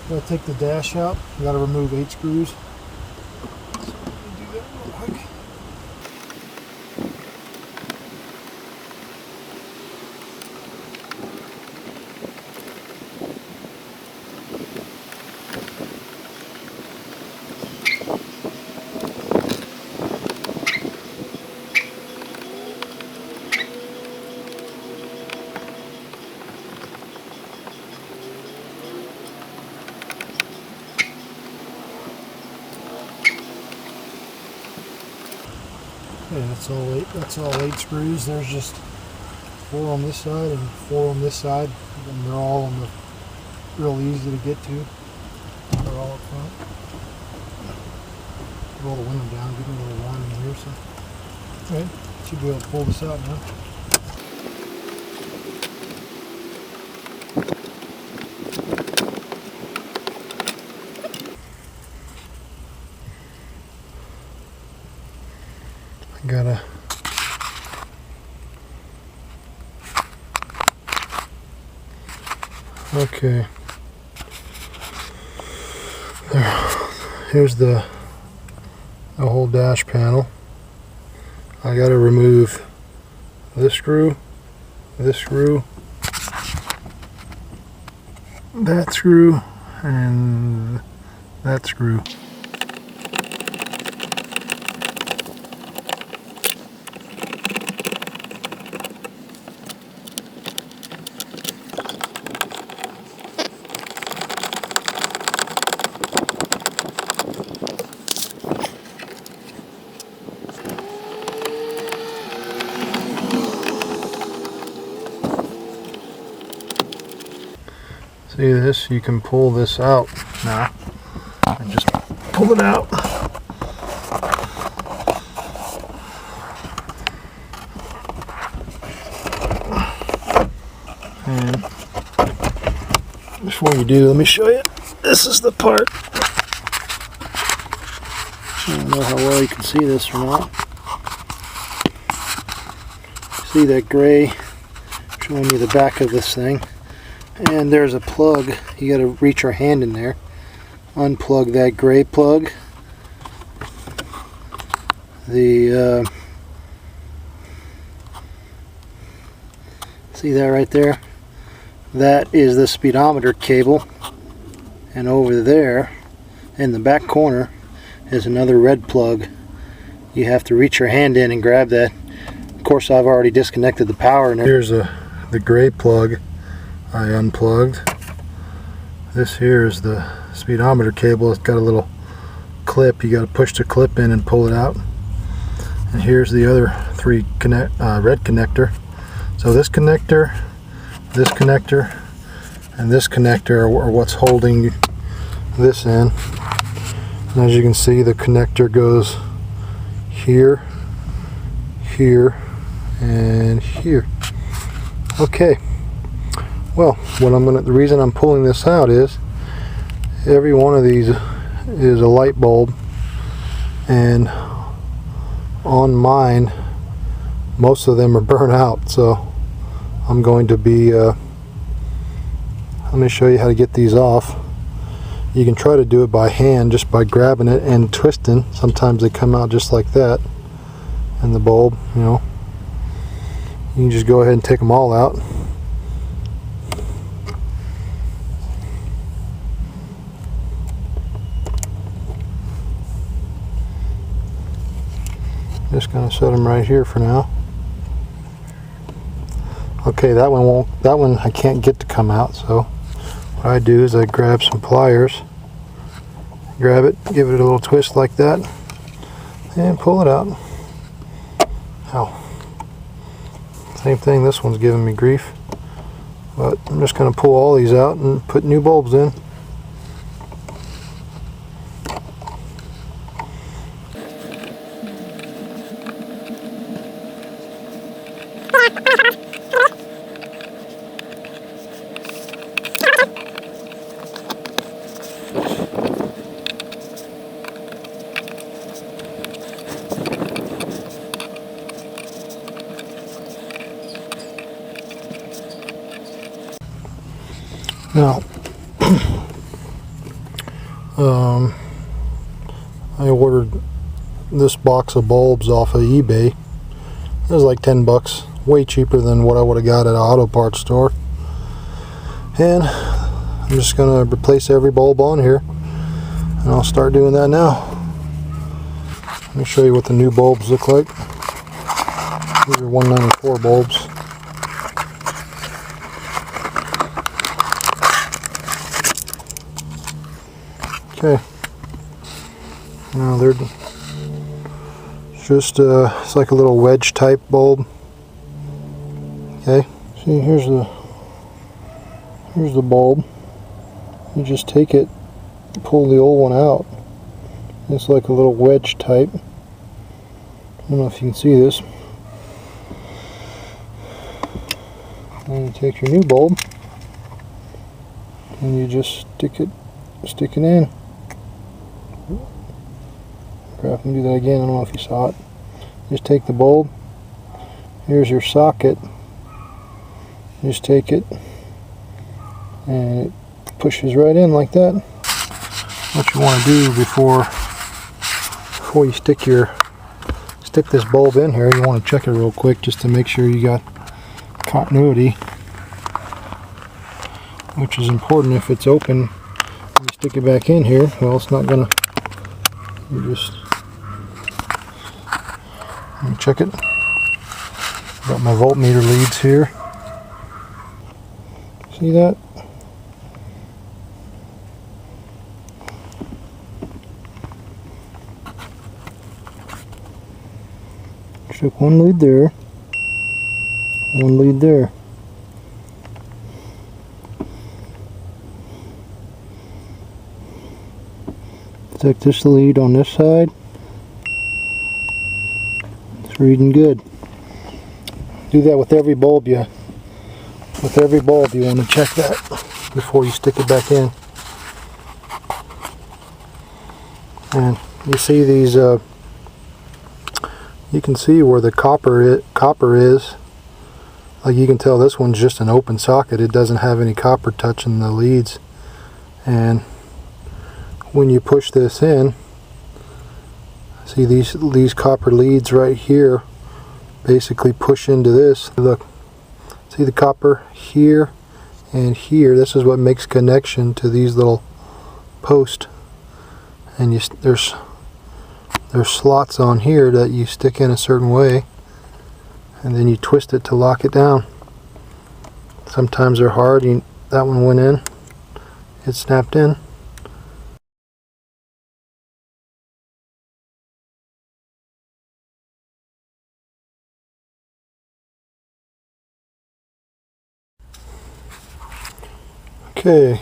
Gotta take the dash out. You gotta remove 8 screws. So let me do that real quick. Yeah, that's all eight screws. There's just 4 on this side and 4 on this side, and they're all on the real easy to get to. They're all up front. Roll the window down, get a little warm in here, so okay, should be able to pull this out now. I gotta okay. Here's the whole dash panel. I gotta remove this screw, that screw, and that screw. See this? You can pull this out now. And just pull it out. And before you do, let me show you. This is the part. I don't know how well you can see this or not. See that gray showing you the back of this thing. And there's a plug. You got to reach your hand in there, unplug that gray plug. The see that right there? That is the speedometer cable, and over there in the back corner is another red plug. You have to reach your hand in and grab that. Of course, I've already disconnected the power. And here's the gray plug I unplugged. This here is the speedometer cable. It's got a little clip. You got to push the clip in and pull it out. And here's the other 3 red connector. So this connector, and this connector are what's holding this in. And as you can see, the connector goes here, here, and here. Okay. Well, the reason I'm pulling this out is every one of these is a light bulb, and on mine most of them are burnt out, so I'm going to be let me show you how to get these off. You can try to do it by hand, just by grabbing it and twisting. Sometimes they come out just like that, and the bulb, you know, you can just go ahead and take them all out. Just gonna set them right here for now. Okay, that one I can't get to come out, so what I do is I grab some pliers, grab it, give it a little twist like that, and pull it out. Ow. Same thing, this one's giving me grief, but I'm just gonna pull all these out and put new bulbs in. Now, I ordered this box of bulbs off of eBay. It was like 10 bucks, way cheaper than what I would have got at an auto parts store. And I'm just going to replace every bulb on here, and I'll start doing that now. Let me show you what the new bulbs look like. These are 194 bulbs. Okay, now they're just it's like a little wedge type bulb. Okay, see, here's the bulb. You just take it, pull the old one out. It's like a little wedge type. I don't know if you can see this. And you take your new bulb and you just stick it in. Crap, I'm gonna do that again. I don't know if you saw it. Just take the bulb. Here's your socket. Just take it and it pushes right in like that. What you want to do before you stick this bulb in here, you want to check it real quick just to make sure you got continuity, which is important. If it's open, you stick it back in here, well, it's not gonna. You just let me check it. Got my voltmeter leads here. See that? Stick one lead there, one lead there. Stick this lead on this side. It's reading good. Do that with every bulb you want to check that before you stick it back in. And you see these you can see where the copper is. Like, you can tell this one's just an open socket. It doesn't have any copper touching the leads. And when you push this in, see these copper leads right here basically push into this. Look, see the copper here and here. This is what makes connection to these little posts. And there's slots on here that you stick in a certain way, and then you twist it to lock it down. Sometimes they're hard. That one went in, it snapped in. Okay,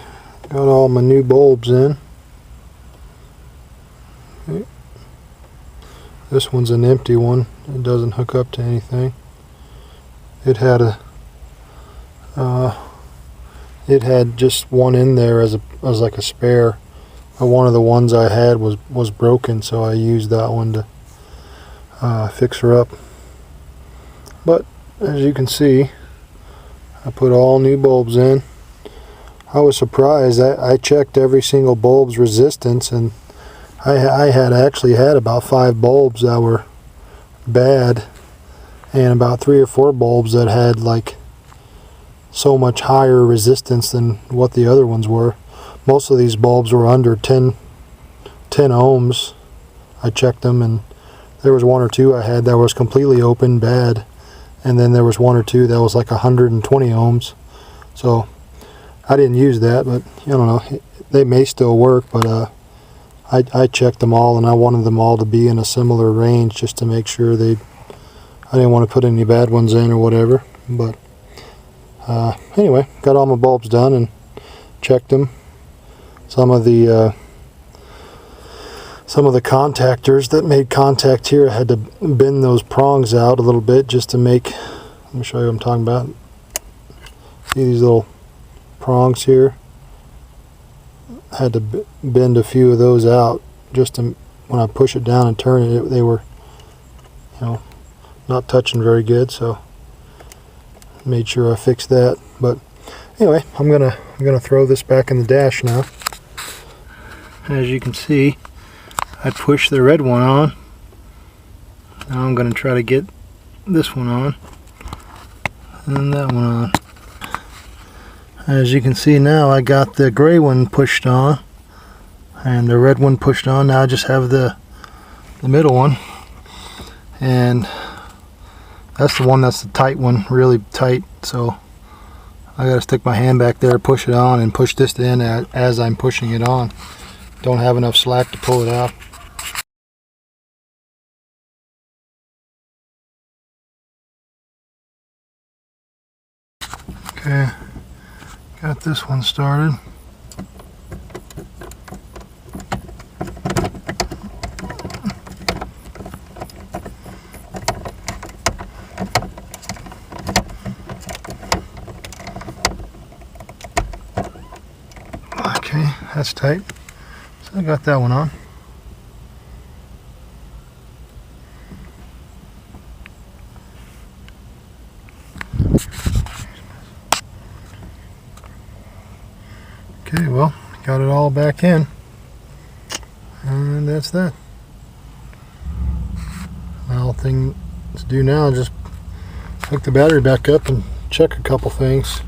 got all my new bulbs in. Okay. This one's an empty one. It doesn't hook up to anything. It had just one in there as like a spare. But one of the ones I had was broken, so I used that one to fix her up. But as you can see, I put all new bulbs in. I was surprised. I checked every single bulb's resistance, and I had actually had about 5 bulbs that were bad, and about 3 or 4 bulbs that had like so much higher resistance than what the other ones were. Most of these bulbs were under 10 ohms. I checked them, and there was 1 or 2 I had that was completely open, bad, and then there was 1 or 2 that was like 120 ohms. So I didn't use that, but I don't know, they may still work, but I checked them all, and I wanted them all to be in a similar range just to make sure I didn't want to put any bad ones in or whatever. But anyway, got all my bulbs done and checked them. Some of the contactors that made contact here, I had to bend those prongs out a little bit just to make, let me show you what I'm talking about. See these little prongs here? I had to bend a few of those out just to, when I push it down and turn it, they were, not touching very good, so made sure I fixed that. But anyway, I'm gonna throw this back in the dash now. as you can see, I pushed the red one on. Now I'm going to try to get this one on, and that one on. As you can see now, I got the gray one pushed on and the red one pushed on. Now I just have the middle one, and that's the one that's the tight one, really tight. So I gotta stick my hand back there, push it on, and push this in as I'm pushing it on. Don't have enough slack to pull it out. Okay, got this one started. Okay, that's tight. So I got that one on. Okay, well, got it all back in, and that's that. All thing to do now is just hook the battery back up and check a couple things.